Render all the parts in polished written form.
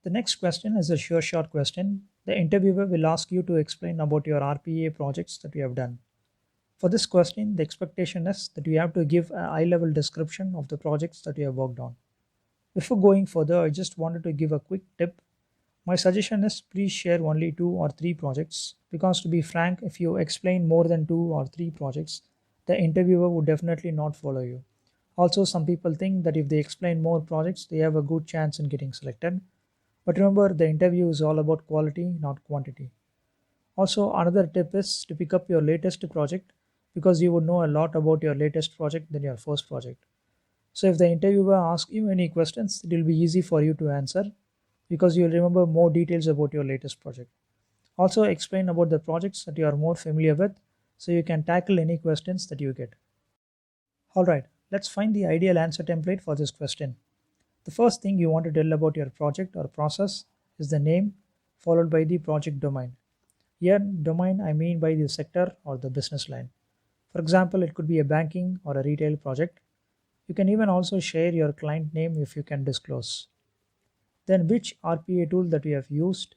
The next question is a sure shot question. The interviewer will ask you to explain about your RPA projects that you have done. For this question, the expectation is that you have to give a high level description of the projects that you have worked on. Before going further, I just wanted to give a quick tip. My suggestion is please share only 2 or 3 projects because, to be frank, if you explain more than 2 or 3 projects, the interviewer would definitely not follow you. Also, some people think that if they explain more projects, they have a good chance in getting selected. But remember, the interview is all about quality, not quantity. Also, another tip is to pick up your latest project because you would know a lot about your latest project than your first project. So, if the interviewer asks you any questions, it will be easy for you to answer because you'll remember more details about your latest project. Also, explain about the projects that you are more familiar with so you can tackle any questions that you get. Alright, let's find the ideal answer template for this question. The first thing you want to tell about your project or process is the name followed by the project domain. Here, domain I mean by the sector or the business line. For example, it could be a banking or a retail project. You can even also share your client name if you can disclose. Then which RPA tool that you have used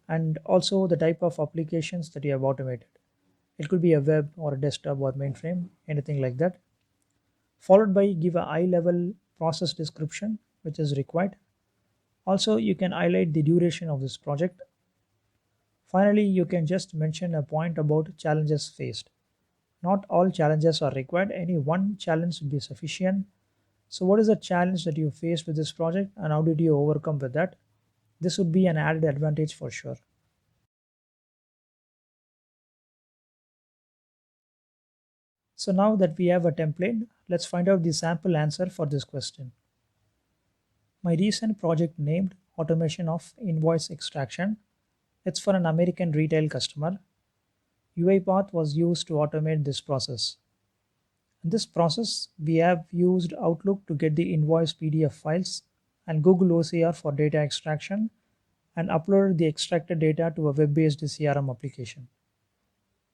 and also the type of applications that you have automated. It could be a web or a desktop or mainframe, anything like that. Followed by give a high level process description which is required. Also, you can highlight the duration of this project. Finally, you can just mention a point about challenges faced. Not all challenges are required, any one challenge would be sufficient. So, what is the challenge that you faced with this project and how did you overcome with that? This would be an added advantage for sure. So, now that we have a template, let's find out the sample answer for this question. My recent project named Automation of Invoice Extraction. It's for an American retail customer. UiPath was used to automate this process. In this process, we have used Outlook to get the invoice PDF files and Google OCR for data extraction and uploaded the extracted data to a web based CRM application.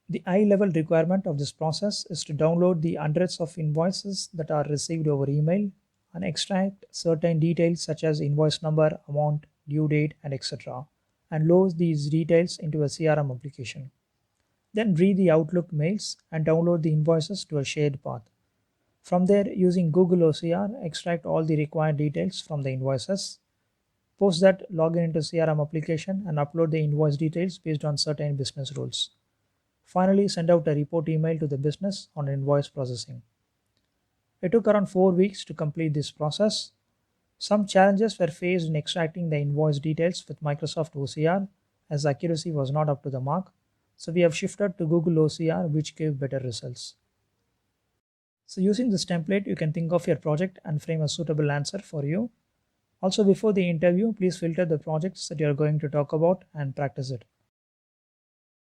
The high level requirement of this process is to download the hundreds of invoices that are received over email and extract certain details such as invoice number, amount, due date, and etc. and load these details into a CRM application. Then read the Outlook mails and download the invoices to a shared path. From there, using Google OCR, extract all the required details from the invoices. Post that, log in into CRM application and upload the invoice details based on certain business rules. Finally, send out a report email to the business on invoice processing. It took around 4 weeks to complete this process. Some challenges were faced in extracting the invoice details with Microsoft OCR as accuracy was not up to the mark. So we have shifted to Google OCR, which gave better results. So using this template, you can think of your project and frame a suitable answer for you. Also, before the interview, please filter the projects that you are going to talk about and practice it.